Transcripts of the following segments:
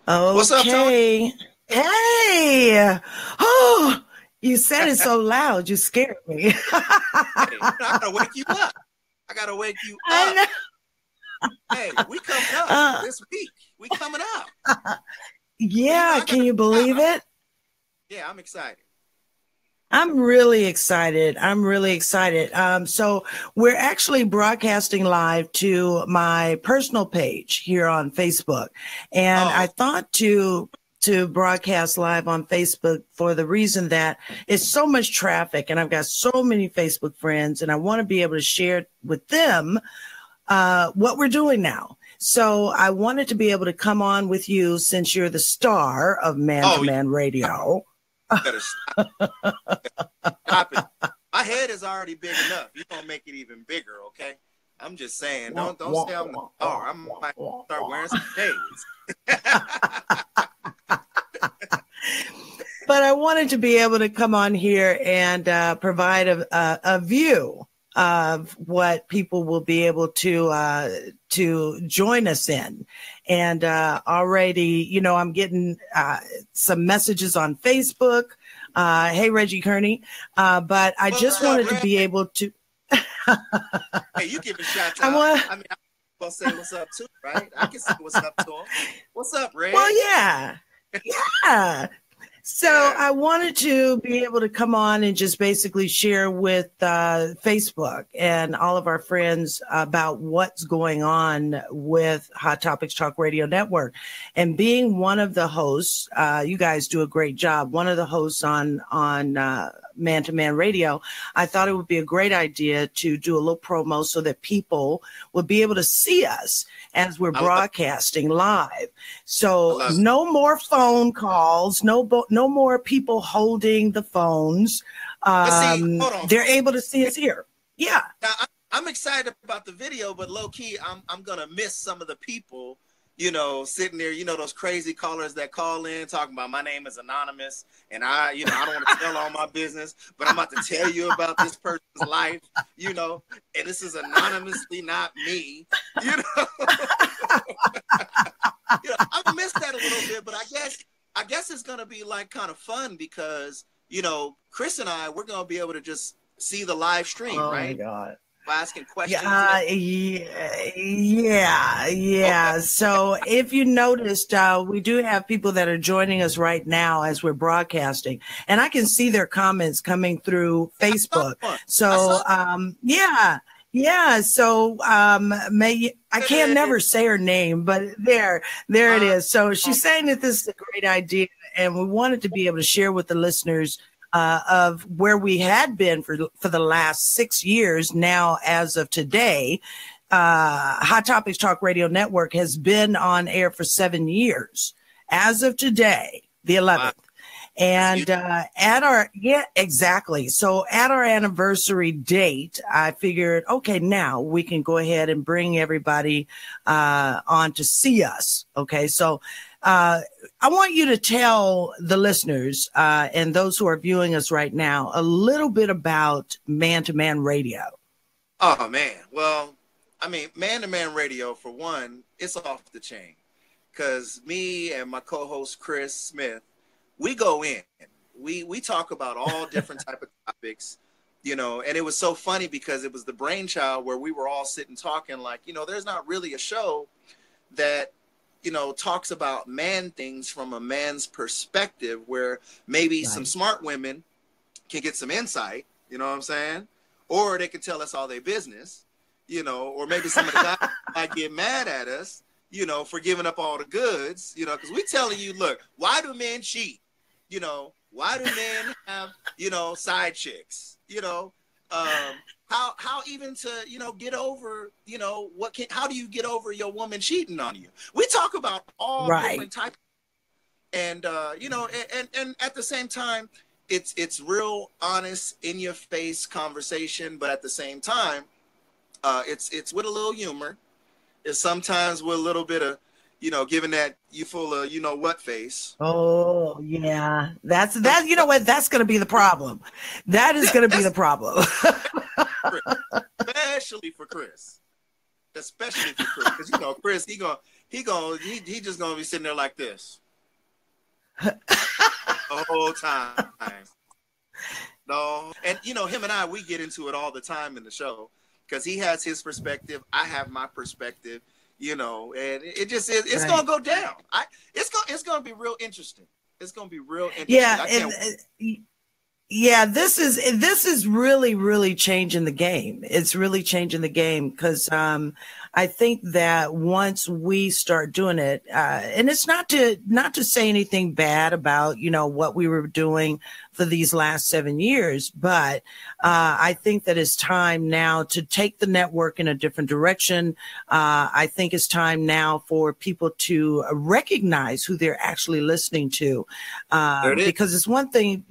What's up, Tony? Okay. Hey. Oh, you said it so loud. You scared me. Hey, I gotta wake you up. I gotta wake you I up. know. Hey, we coming up Uh, this week. We coming up. So yeah. I Can gotta. you believe it? Yeah, I'm excited. I'm really excited. I'm really excited. So we're actually broadcasting live to my personal page here on Facebook. And I Oh, thought to broadcast live on Facebook for the reason that it's so much traffic and I've got so many Facebook friends and I want to be able to share with them what we're doing now. So I wanted to be able to come on with you since you're the star of Man to oh, you Man Radio. better stop it. My head is already big enough. You gonna make it even bigger, okay? I'm just saying. Don't say I'm the star. I might start wearing some shades. But I wanted to be able to come on here and provide a view of what people will be able to join us in. And already, I'm getting some messages on Facebook. Hey, Reggie Kearney. But I just What's up, wanted to Red? be able to. Hey, you giving shots I out. want. I mean, I'm gonna say what's up too, right? I can say what's up to him. What's up, Red? Well, yeah. Yeah. So Yeah. I wanted to be able to come on and just basically share with Facebook and all of our friends about what's going on with Hot Topics Talk Radio Network. And being one of the hosts, you guys do a great job. One of the hosts on Man to Man Radio, I thought it would be a great idea to do a little promo so that people would be able to see us as we're broadcasting live. So no more phone calls, no more people holding the phones. See, hold on. They're able to see us here. Yeah. Now, I'm excited about the video, but low key, I'm gonna miss some of the people, sitting there, those crazy callers that call in talking about my name is anonymous, and I don't want to tell all my business, but I'm about to tell you about this person's life, and this is anonymously not me, I miss that a little bit, but I guess it's gonna be like kind of fun because Chris and we're gonna be able to just see the live stream, right? Oh my God. Asking questions. Yeah. Okay. So if you noticed, we do have people that are joining us right now as we're broadcasting, and I can see their comments coming through Facebook. So, yeah. So, I can't never say her name, but there it is. So she's saying that this is a great idea, and we wanted to be able to share with the listeners of where we had been for the last 6 years. Now, as of today, Hot Topics Talk Radio Network has been on air for 7 years. As of today, the 11th. Wow. And exactly. So at our anniversary date, I figured, okay, now we can go ahead and bring everybody on to see us. Okay, so I want you to tell the listeners and those who are viewing us right now a little bit about Man to Man Radio. Oh, man. Well, I mean, Man to Man Radio, for one, it's off the chain. Because me and my co-host, Chris Smith, we go in. We talk about all different type of topics, and it was so funny because it was the brainchild where we were all sitting talking like, there's not really a show that talks about man things from a man's perspective where maybe some smart women can get some insight, you know what I'm saying? Or they can tell us all their business, or maybe some of the guys might get mad at us, for giving up all the goods, because we telling you, look, why do men cheat? Why do men have, side chicks, how even to, get over, how do you get over your woman cheating on you? We talk about all different types. And, and at the same time, it's real honest, in your face conversation. But at the same time, it's with a little humor. It's sometimes with a little bit of, giving that you full of, what face. Oh, yeah. That's you know what? That's going to be the problem. That is going to be the problem. Especially for Chris. especially for Chris, because you know Chris, he just gonna be sitting there like this the whole time. No, and you know him and I, we get into it all the time in the show because he has his perspective, I have my perspective, you know, and it just is. It's gonna go down. It's gonna be real interesting. It's gonna be real interesting. Yeah, yeah, this is really changing the game. It's really changing the game because I think that once we start doing it, and it's not to say anything bad about, you know, what we were doing for these last 7 years, but I think that it's time now to take the network in a different direction. I think it's time now for people to recognize who they're actually listening to, because it's one thing,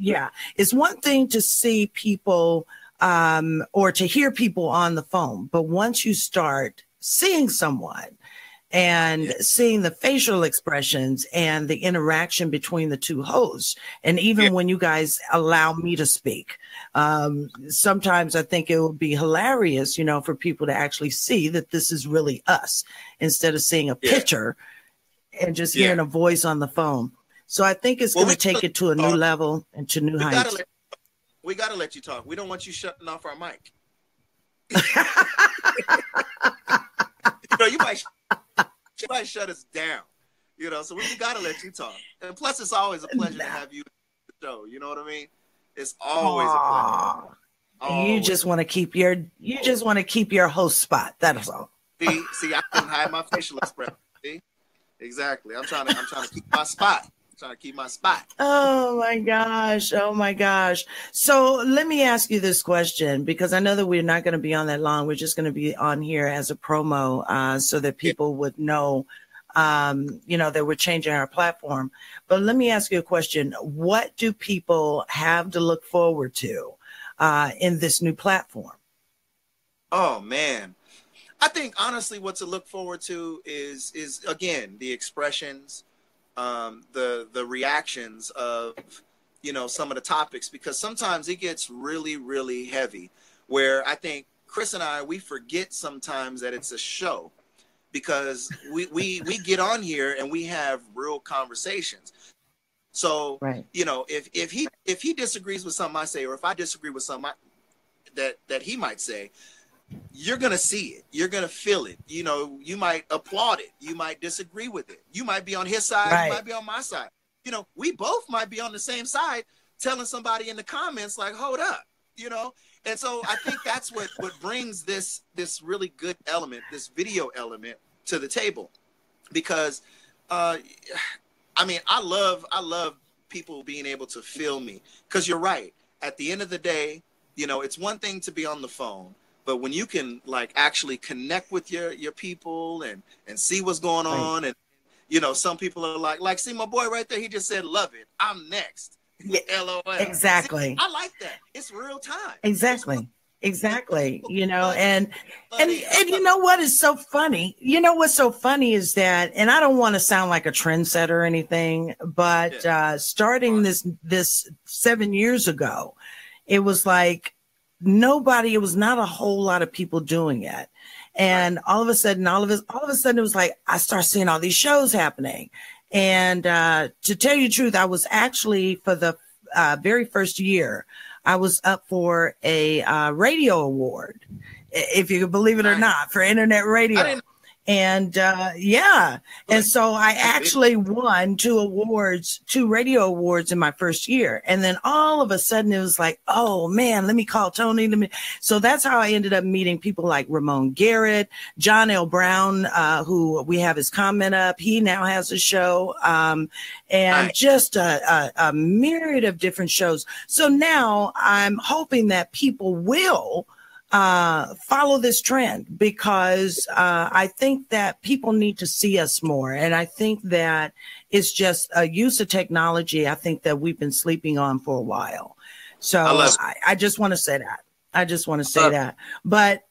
it's one thing to see people or to hear people on the phone, but once you start seeing someone and seeing the facial expressions and the interaction between the two hosts, and even when you guys allow me to speak, sometimes I think it would be hilarious, you know, for people to actually see that this is really us instead of seeing a picture and just hearing a voice on the phone. So I think it's going to take it to a new level and to new heights. We got to let you talk. We don't want you shutting off our mic. You know, you might shut us down, you know, so we got to let you talk. And plus, it's always a pleasure to have you on the show. You know what I mean? It's always a pleasure. Always. You just want to keep your host spot. That's all. See, I couldn't hide my facial expression. See? Exactly. I'm trying to keep my spot. Oh my gosh. Oh my gosh. So let me ask you this question, because I know that we're not going to be on that long. We're just going to be on here as a promo, so that people would know, you know, that we're changing our platform. But let me ask you a question. What do people have to look forward to, in this new platform? Oh man. I think honestly, what to look forward to is again, the expressions, the reactions of, you know, some of the topics, because sometimes it gets really heavy, where I think Chris and I, we forget sometimes that it's a show, because we get on here and we have real conversations. So, you know, if he disagrees with something I say, or if I disagree with something that he might say, you're going to see it. You're going to feel it. You know, you might applaud it. You might disagree with it. You might be on his side. You might be on my side. You know, we both might be on the same side, telling somebody in the comments like, hold up, you know? And so I think that's what brings this really good element, this video element, to the table. Because, I mean, I love people being able to feel me. Because you're right. At the end of the day, you know, it's one thing to be on the phone, but when you can like actually connect with your people and see what's going on, and you know, some people are like, see my boy right there, he just said, love it, I'm next. Yeah, LOL. exactly. See, I like that. It's real time. Exactly. You know, and you know what is so funny? You know what's so funny is that, and I don't want to sound like a trendsetter or anything, but starting this 7 years ago, it was like it was not a whole lot of people doing it. And all of a sudden, it was like, I start seeing all these shows happening. And to tell you the truth, I was actually, for the very first year, I was up for a radio award, if you can believe it or not, for internet radio. And and so I actually won 2 radio awards in my first year. And then all of a sudden it was like, oh man, let me call Tony. So that's how I ended up meeting people like Ramon Garrett, John L. Brown, who we have his comment up. He now has a show, and just a myriad of different shows. So now I'm hoping that people will follow this trend, because I think that people need to see us more. And I think that it's just a use of technology, I think, that we've been sleeping on for a while. So I just want to say that. But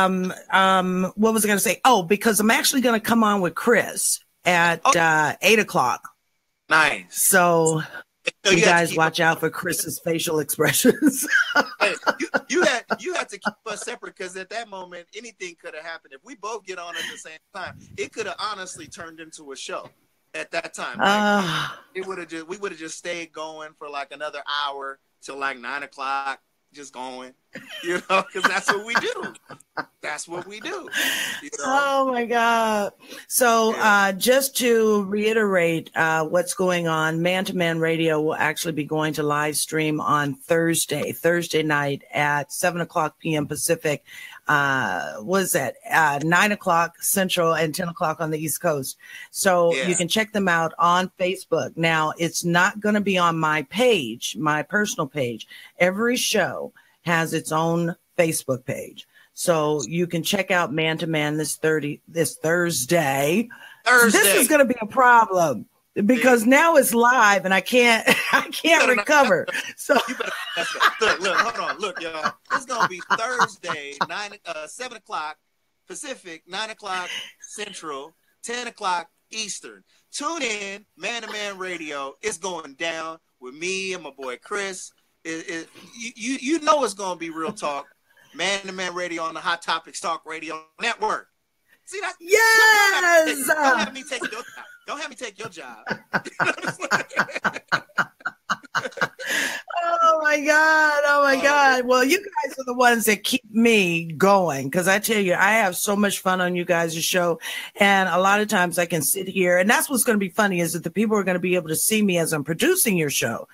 what was I going to say? Oh, because I'm actually going to come on with Chris at 8 o'clock. Nice. So So you guys watch out for Chris's facial expressions. Hey, you had to keep us separate because at that moment anything could have happened. If we both get on at the same time, it could have honestly turned into a show at that time. Like, we would have just stayed going for like another hour till like 9 o'clock, just going, you know, because that's what we do. That's what we do. You know? Oh my God. So just to reiterate what's going on, Man to Man Radio will actually be going to live stream on Thursday night at 7:00 p.m. Pacific. Was that 9 o'clock Central and 10 o'clock on the East Coast. So you can check them out on Facebook. Now, it's not going to be on my page, my personal page. Every show has its own Facebook page. So you can check out Man to Man this Thursday. This is going to be a problem because now it's live and I can't recover. So you better look, hold on, look, y'all. It's gonna be Thursday, 7 o'clock Pacific, 9 o'clock Central, 10 o'clock Eastern. Tune in, Man to Man Radio. It's going down with me and my boy Chris. You know it's gonna be real talk. Man to Man Radio on the Hot Topics Talk Radio Network. See that? Yes. Don't have me take your job. Don't have me take your job. Oh my God. Oh my God. Well, you guys are the ones that keep me going. Cause I tell you, I have so much fun on you guys' show. And a lot of times I can sit here and that's what's going to be funny is that the people are going to be able to see me as I'm producing your show.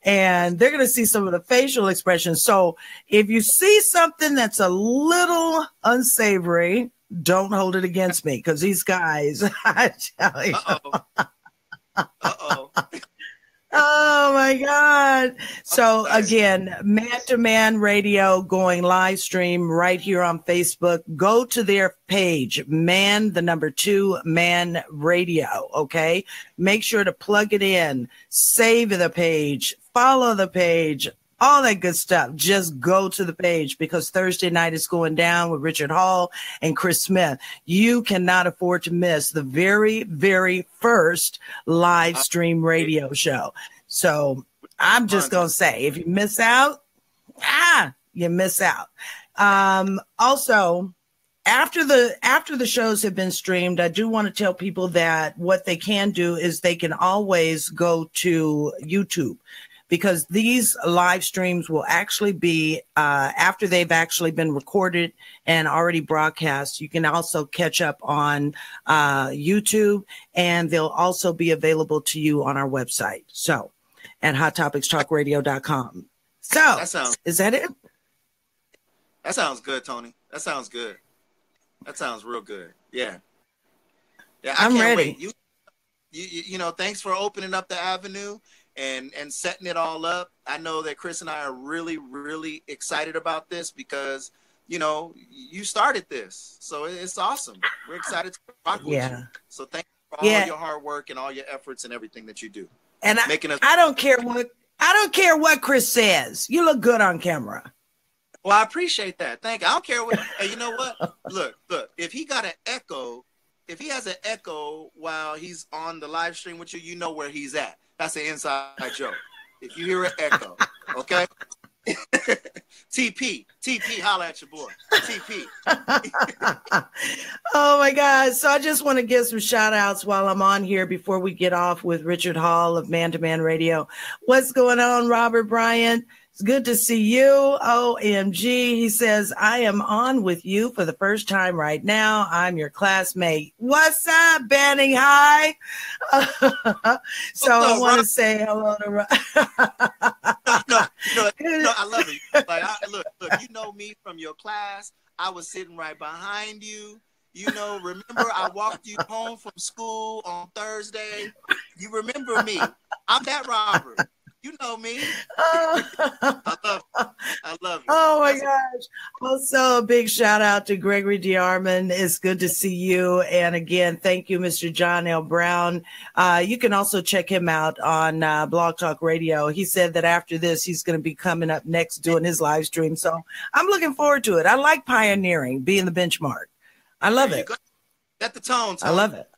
And they're going to see some of the facial expressions. So if you see something that's a little unsavory, don't hold it against me because these guys, I tell you. Oh my God. So again, Man to Man Radio going live stream right here on Facebook. Go to their page, Man 2 Man Radio. Okay. Make sure to plug it in, save the page, follow the page, all that good stuff. Just go to the page because Thursday night is going down with Richard Hall and Chris Smith. You cannot afford to miss the very, very first live stream radio show. So I'm just going to say, if you miss out, you miss out. Also, after the shows have been streamed, I do want to tell people that what they can do is they can always go to YouTube. Because these live streams will actually be after they've actually been recorded and already broadcast. You can also catch up on YouTube, and they'll also be available to you on our website. So, at hottopictalkradio.com. So, is that it? That sounds good, Tony. That sounds good. That sounds real good. Yeah. Yeah, I'm ready. Wait. You know, thanks for opening up the avenue. And setting it all up. I know that Chris and I are really, really excited about this because, you know, you started this. So it's awesome. We're excited to rock with you. So thank you for all your hard work and all your efforts and everything that you do. And I don't care what Chris says. You look good on camera. Well, I appreciate that. Thank you. I don't care what. Hey, you know what? Look. If he got an echo, if he has an echo while he's on the live stream with you, you know where he's at. That's an inside joke. If you hear an echo, okay? TP, holla at your boy. TP. Oh my God. So I just want to give some shout outs while I'm on here before we get off with Richard Hall of Man to Man Radio. What's going on, Robert Bryant? It's good to see you. OMG. He says, I am on with you for the first time right now. I'm your classmate. What's up, Banning High? So I want to say hello to No, I love it. Like, look, you know me from your class. I was sitting right behind you. You know, remember I walked you home from school on Thursday? You remember me. I'm that Robert. You know me. I love you. Oh my gosh. Also, a big shout out to Gregory DeArmond. It's good to see you. And again, thank you, Mr. John L. Brown. You can also check him out on Blog Talk Radio. He said that after this, he's going to be coming up next doing his live stream. So I'm looking forward to it. I like pioneering, being the benchmark. I love it. Set the tone, Tom. I love it.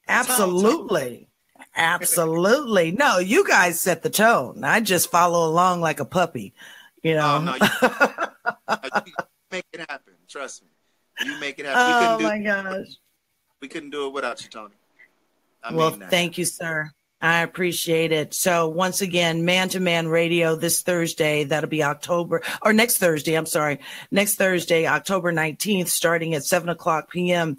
Absolutely. Absolutely. No, you guys set the tone. I just follow along like a puppy, you know. Oh, no, you make it happen. Trust me. You make it happen. Oh, my gosh. We couldn't do it without you, Tony. Well, thank you, sir. I appreciate it. So once again, Man to Man Radio this Thursday, that'll be next Thursday, October 19th, starting at 7:00 p.m.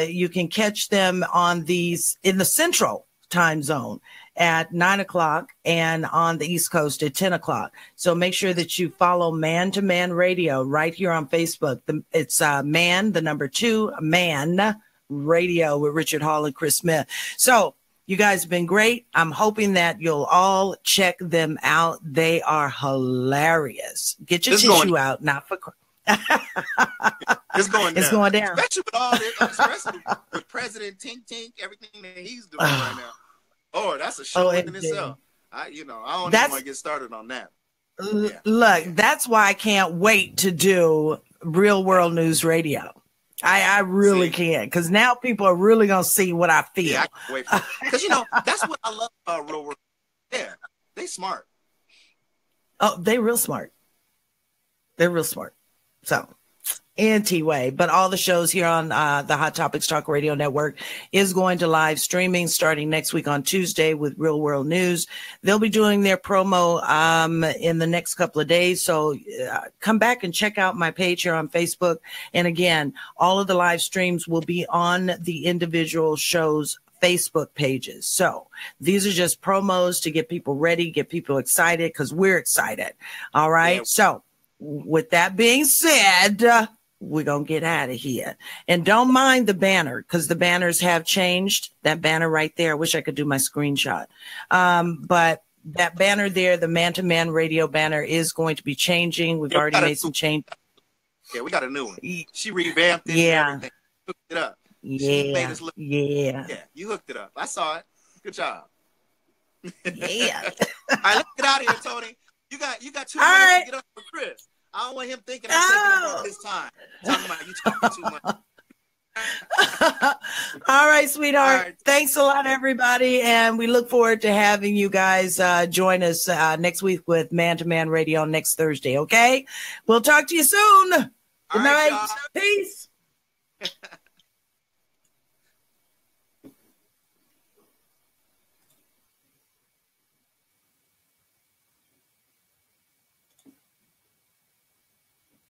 You can catch them in the Central time zone at 9:00 and on the East Coast at 10:00. So make sure that you follow Man to Man Radio right here on Facebook. It's Man, the number 2, Man Radio with Richard Hall and Chris Smith. So you guys have been great. I'm hoping that you'll all check them out. They are hilarious. Get your tissue out, not for. It's going down. It's going down. Especially with all this, especially with President Tink Tink, everything that he's doing right now. Oh, that's a show in itself. I don't even want to get started on that. Yeah. Look, that's why I can't wait to do Real World News Radio. I really can't, because now people are really going to see what I feel. Yeah, I can't wait for it. Because, that's what I love about Real World. Yeah, they smart. Oh, they real smart. They're real smart. So, anyway, but all the shows here on the Hot Topics Talk Radio Network is going to live streaming starting next week on Tuesday with Real World News. They'll be doing their promo in the next couple of days. So come back and check out my page here on Facebook. And again, all of the live streams will be on the individual shows' Facebook pages. So these are just promos to get people ready, get people excited, because we're excited. All right. Yeah. So with that being said, we're going to get out of here. And don't mind the banner, because the banners have changed. That banner right there, I wish I could do my screenshot. But that banner there, the Man to Man Radio banner, is going to be changing. We've already made some changes. Yeah, we got a new one. She revamped it. Yeah. And hooked it up. Yeah. Yeah, you hooked it up. I saw it. Good job. Yeah. All right, let's get out of here, Tony. You got 2 minutes to get up for Chris. I don't want him thinking I'm taking up all his time. Talking about you talking too much. All right, sweetheart. All right. Thanks a lot, everybody. And we look forward to having you guys join us next week with Man to Man Radio next Thursday. Okay. We'll talk to you soon. Good night. Peace.